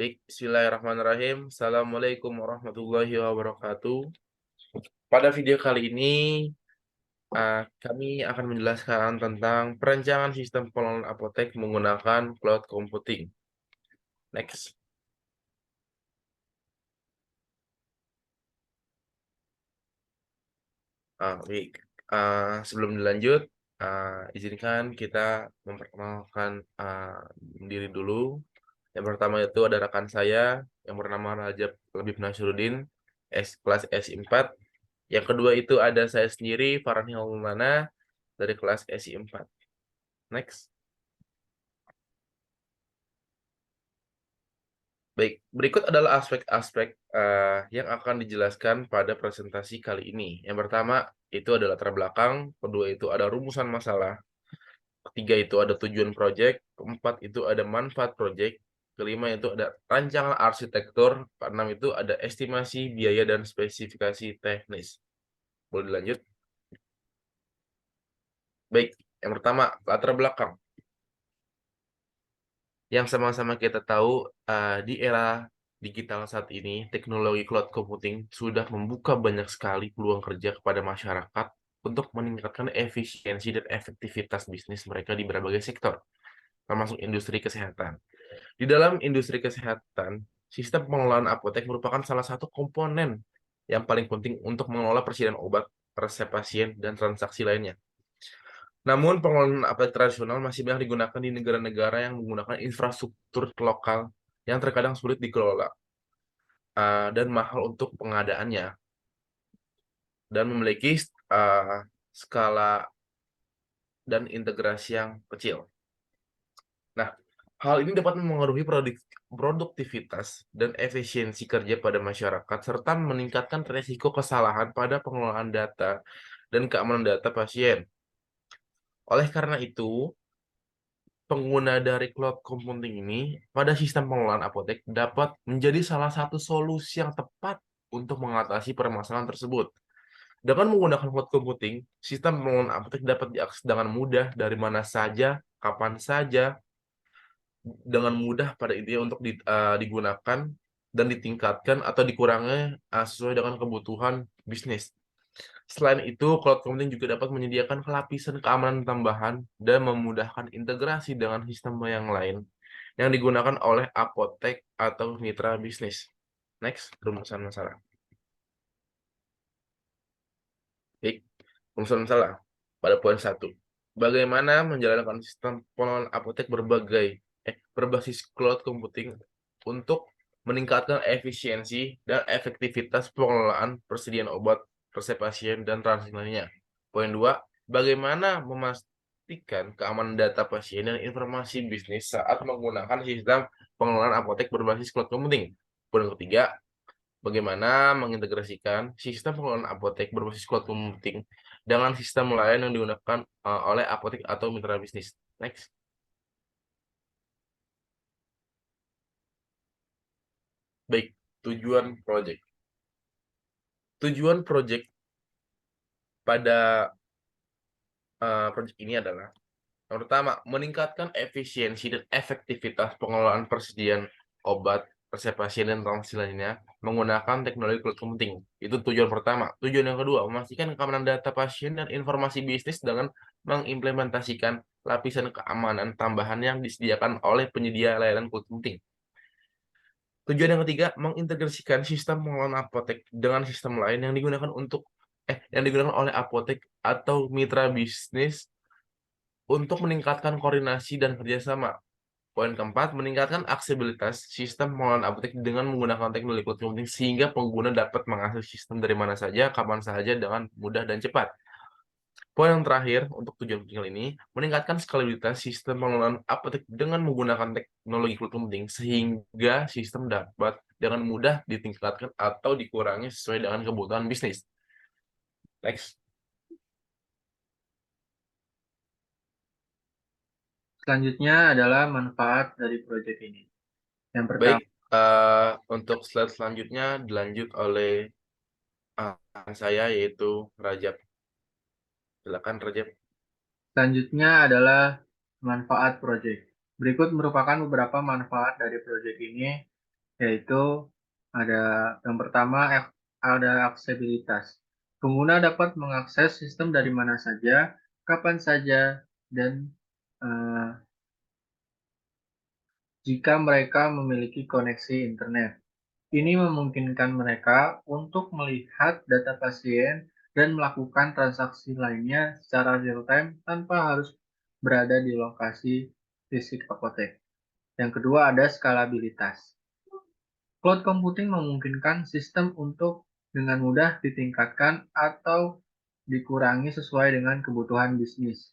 Baik, bismillahirrahmanirrahim. Assalamualaikum warahmatullahi wabarakatuh. Pada video kali ini, kami akan menjelaskan tentang perancangan sistem pengelolaan apotek menggunakan cloud computing. Next. Baik. Sebelum dilanjut, izinkan kita memperkenalkan diri dulu. Yang pertama itu ada rekan saya yang bernama Rajab Labib Nasruddin, kelas SI4. Yang kedua itu ada saya sendiri, Farhan Maulana, dari kelas SI4. Next. Baik, berikut adalah aspek-aspek yang akan dijelaskan pada presentasi kali ini. Yang pertama itu adalah latar belakang, kedua itu ada rumusan masalah, ketiga itu ada tujuan proyek, keempat itu ada manfaat proyek, kelima itu ada rancangan arsitektur, keenam itu ada estimasi biaya dan spesifikasi teknis. Boleh dilanjut? Baik, yang pertama latar belakang. Yang sama-sama kita tahu, di era digital saat ini, teknologi cloud computing sudah membuka banyak sekali peluang kerja kepada masyarakat untuk meningkatkan efisiensi dan efektivitas bisnis mereka di berbagai sektor, termasuk industri kesehatan. Di dalam industri kesehatan, sistem pengelolaan apotek merupakan salah satu komponen yang paling penting untuk mengelola persediaan obat, resep pasien, dan transaksi lainnya. Namun, pengelolaan apotek tradisional masih banyak digunakan di negara-negara yang menggunakan infrastruktur lokal yang terkadang sulit dikelola dan mahal untuk pengadaannya, dan memiliki skala dan integrasi yang kecil. Nah, hal ini dapat mempengaruhi produktivitas dan efisiensi kerja pada masyarakat, serta meningkatkan risiko kesalahan pada pengelolaan data dan keamanan data pasien. Oleh karena itu, pengguna dari cloud computing ini pada sistem pengelolaan apotek dapat menjadi salah satu solusi yang tepat untuk mengatasi permasalahan tersebut. Dengan menggunakan cloud computing, sistem pengelolaan apotek dapat diakses dengan mudah dari mana saja, kapan saja, dengan mudah pada intinya untuk digunakan dan ditingkatkan atau dikurangi sesuai dengan kebutuhan bisnis. Selain itu, cloud computing juga dapat menyediakan lapisan keamanan tambahan dan memudahkan integrasi dengan sistem yang lain yang digunakan oleh apotek atau mitra bisnis. Next, rumusan masalah. Baik, rumusan masalah pada poin 1. Bagaimana menjalankan sistem pengelolaan apotek berbasis cloud computing untuk meningkatkan efisiensi dan efektivitas pengelolaan persediaan obat, resep pasien, dan transaksi lainnya. Poin 2, bagaimana memastikan keamanan data pasien dan informasi bisnis saat menggunakan sistem pengelolaan apotek berbasis cloud computing. Poin ketiga, bagaimana mengintegrasikan sistem pengelolaan apotek berbasis cloud computing dengan sistem lain yang digunakan oleh apotek atau mitra bisnis. Next. Baik, tujuan project. Tujuan project pada project ini adalah yang pertama, meningkatkan efisiensi dan efektivitas pengelolaan persediaan obat, resep pasien, dan transaksi lainnya menggunakan teknologi cloud computing. Itu tujuan pertama. Tujuan yang kedua, memastikan keamanan data pasien dan informasi bisnis dengan mengimplementasikan lapisan keamanan tambahan yang disediakan oleh penyedia layanan cloud computing. Tujuan yang ketiga, mengintegrasikan sistem pengelolaan apotek dengan sistem lain yang digunakan oleh apotek atau mitra bisnis untuk meningkatkan koordinasi dan kerjasama. Poin keempat, meningkatkan aksesibilitas sistem pengelolaan apotek dengan menggunakan teknologi cloud computing sehingga pengguna dapat mengakses sistem dari mana saja, kapan saja dengan mudah dan cepat. Poin yang terakhir untuk tujuan penting ini, meningkatkan skalabilitas sistem pengelolaan apotek dengan menggunakan teknologi cloud computing sehingga sistem dapat dengan mudah ditingkatkan atau dikurangi sesuai dengan kebutuhan bisnis. Next. Selanjutnya adalah manfaat dari proyek ini. Yang Baik, pertama, untuk slide selanjutnya dilanjut oleh saya yaitu Rajab. Silakan Rajab. selanjutnya adalah manfaat proyek. Berikut merupakan beberapa manfaat dari proyek ini. yaitu ada yang pertama ada aksesibilitas. Pengguna dapat mengakses sistem dari mana saja, kapan saja, dan eh, jika mereka memiliki koneksi internet. Ini memungkinkan mereka untuk melihat data pasien dan melakukan transaksi lainnya secara real-time tanpa harus berada di lokasi fisik apotek. Yang kedua ada skalabilitas. Cloud computing memungkinkan sistem untuk dengan mudah ditingkatkan atau dikurangi sesuai dengan kebutuhan bisnis.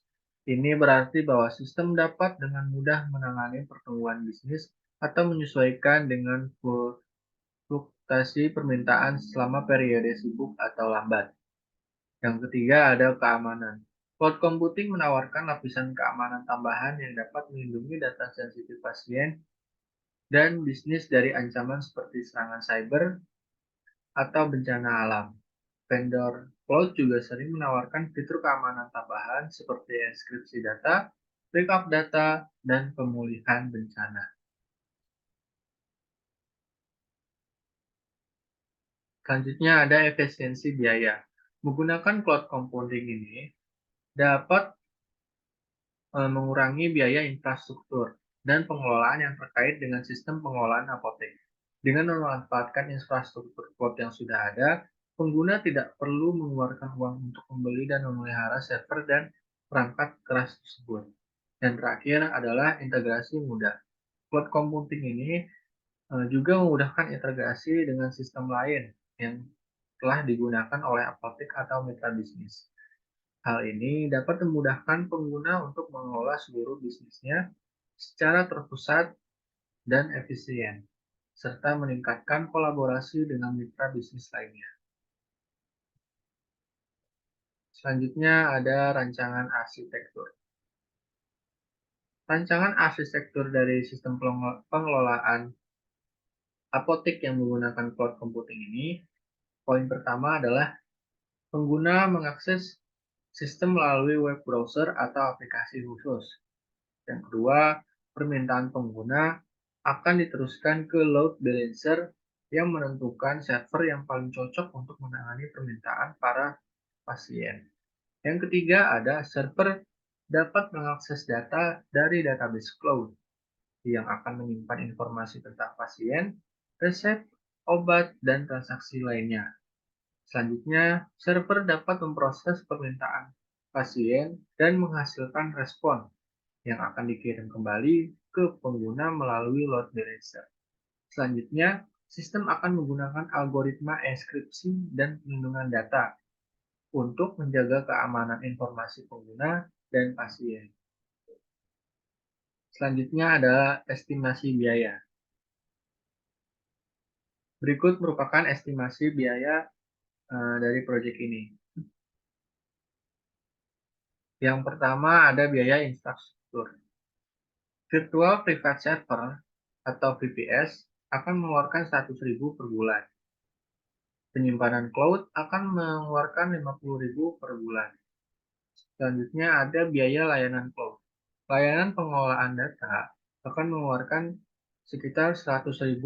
Ini berarti bahwa sistem dapat dengan mudah menangani pertumbuhan bisnis atau menyesuaikan dengan fluktuasi permintaan selama periode sibuk atau lambat. Yang ketiga ada keamanan. Cloud computing menawarkan lapisan keamanan tambahan yang dapat melindungi data sensitif pasien dan bisnis dari ancaman seperti serangan cyber atau bencana alam. Vendor cloud juga sering menawarkan fitur keamanan tambahan seperti enkripsi data, backup data, dan pemulihan bencana. Selanjutnya ada efisiensi biaya. Menggunakan cloud computing ini dapat mengurangi biaya infrastruktur dan pengelolaan yang terkait dengan sistem pengelolaan apotek. Dengan memanfaatkan infrastruktur cloud yang sudah ada, pengguna tidak perlu mengeluarkan uang untuk membeli dan memelihara server dan perangkat keras tersebut. Dan terakhir adalah integrasi mudah. Cloud computing ini juga memudahkan integrasi dengan sistem lain yang telah digunakan oleh apotek atau mitra bisnis. Hal ini dapat memudahkan pengguna untuk mengelola seluruh bisnisnya secara terpusat dan efisien, serta meningkatkan kolaborasi dengan mitra bisnis lainnya. Selanjutnya ada rancangan arsitektur. Rancangan arsitektur dari sistem pengelolaan apotek yang menggunakan cloud computing ini, poin pertama adalah pengguna mengakses sistem melalui web browser atau aplikasi khusus. Yang kedua, permintaan pengguna akan diteruskan ke load balancer yang menentukan server yang paling cocok untuk menangani permintaan para pasien. Yang ketiga, ada server dapat mengakses data dari database cloud yang akan menyimpan informasi tentang pasien, resep, obat, dan transaksi lainnya. Selanjutnya, server dapat memproses permintaan pasien dan menghasilkan respon yang akan dikirim kembali ke pengguna melalui load balancer. Selanjutnya, sistem akan menggunakan algoritma enkripsi dan pelindungan data untuk menjaga keamanan informasi pengguna dan pasien. Selanjutnya adalah estimasi biaya. Berikut merupakan estimasi biaya dari proyek ini. Yang pertama ada biaya infrastruktur. Virtual Private Server atau VPS akan mengeluarkan 100.000 per bulan. Penyimpanan cloud akan mengeluarkan 50.000 per bulan. Selanjutnya ada biaya layanan cloud. Layanan pengelolaan data akan mengeluarkan sekitar 100.000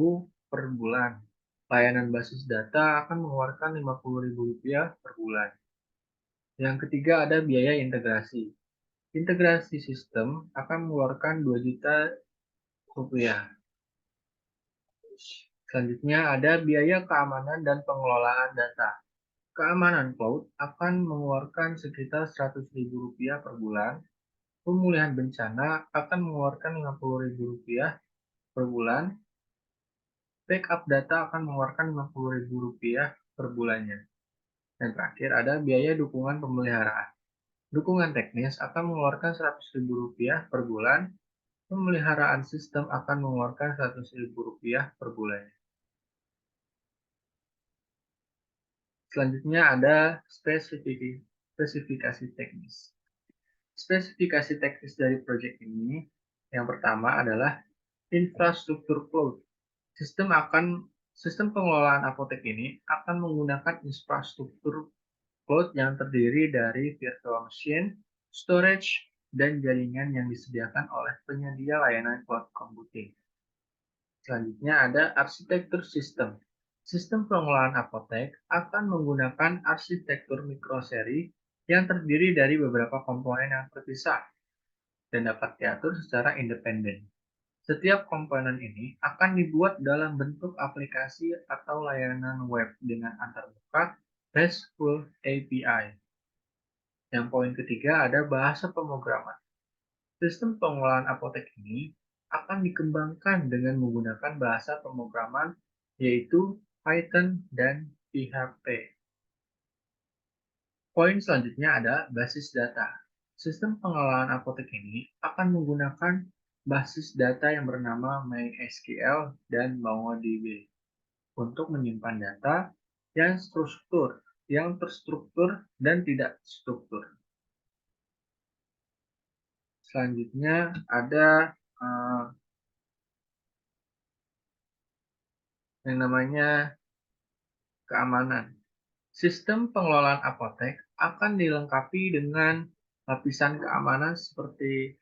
per bulan. Layanan basis data akan mengeluarkan Rp50.000 per bulan. Yang ketiga ada biaya integrasi. Integrasi sistem akan mengeluarkan Rp2.000.000. Selanjutnya ada biaya keamanan dan pengelolaan data. Keamanan cloud akan mengeluarkan sekitar Rp100.000 per bulan. Pemulihan bencana akan mengeluarkan Rp50.000 per bulan. Backup data akan mengeluarkan Rp50.000 per bulannya. Dan terakhir ada biaya dukungan pemeliharaan. Dukungan teknis akan mengeluarkan Rp100.000 per bulan. Pemeliharaan sistem akan mengeluarkan Rp100.000 per bulannya. Selanjutnya ada spesifikasi teknis. Spesifikasi teknis dari proyek ini yang pertama adalah infrastruktur cloud. Sistem pengelolaan apotek ini akan menggunakan infrastruktur cloud yang terdiri dari virtual machine, storage, dan jaringan yang disediakan oleh penyedia layanan cloud computing. Selanjutnya ada arsitektur sistem. Sistem pengelolaan apotek akan menggunakan arsitektur mikroseri yang terdiri dari beberapa komponen yang terpisah dan dapat diatur secara independen. Setiap komponen ini akan dibuat dalam bentuk aplikasi atau layanan web dengan antarmuka RESTful API. Yang poin ketiga ada bahasa pemrograman. Sistem pengelolaan apotek ini akan dikembangkan dengan menggunakan bahasa pemrograman yaitu Python dan PHP. Poin selanjutnya ada basis data. Sistem pengelolaan apotek ini akan menggunakan basis data yang bernama MySQL dan MongoDB untuk menyimpan data yang terstruktur dan tidak struktur. Selanjutnya ada uh, yang namanya keamanan. Sistem pengelolaan apotek akan dilengkapi dengan lapisan keamanan seperti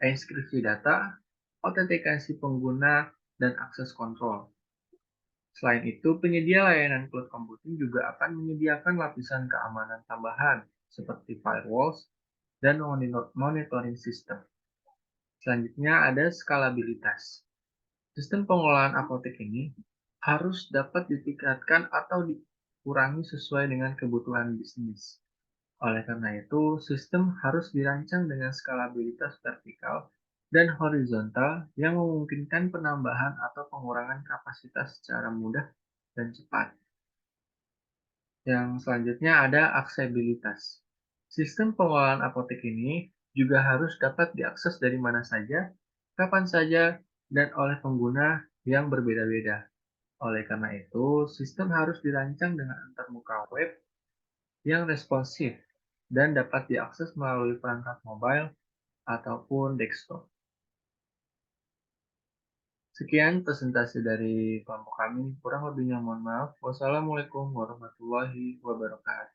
enkripsi data, autentikasi pengguna, dan akses kontrol. Selain itu, penyedia layanan cloud computing juga akan menyediakan lapisan keamanan tambahan seperti firewalls dan monitoring system. Selanjutnya ada skalabilitas. Sistem pengelolaan apotek ini harus dapat ditingkatkan atau dikurangi sesuai dengan kebutuhan bisnis. Oleh karena itu, sistem harus dirancang dengan skalabilitas vertikal dan horizontal yang memungkinkan penambahan atau pengurangan kapasitas secara mudah dan cepat. Yang selanjutnya ada aksesibilitas. Sistem pengelolaan apotek ini juga harus dapat diakses dari mana saja, kapan saja, dan oleh pengguna yang berbeda-beda. Oleh karena itu, sistem harus dirancang dengan antarmuka web yang responsif dan dapat diakses melalui perangkat mobile ataupun desktop. Sekian presentasi dari kelompok kami. Kurang lebihnya mohon maaf. Wassalamualaikum warahmatullahi wabarakatuh.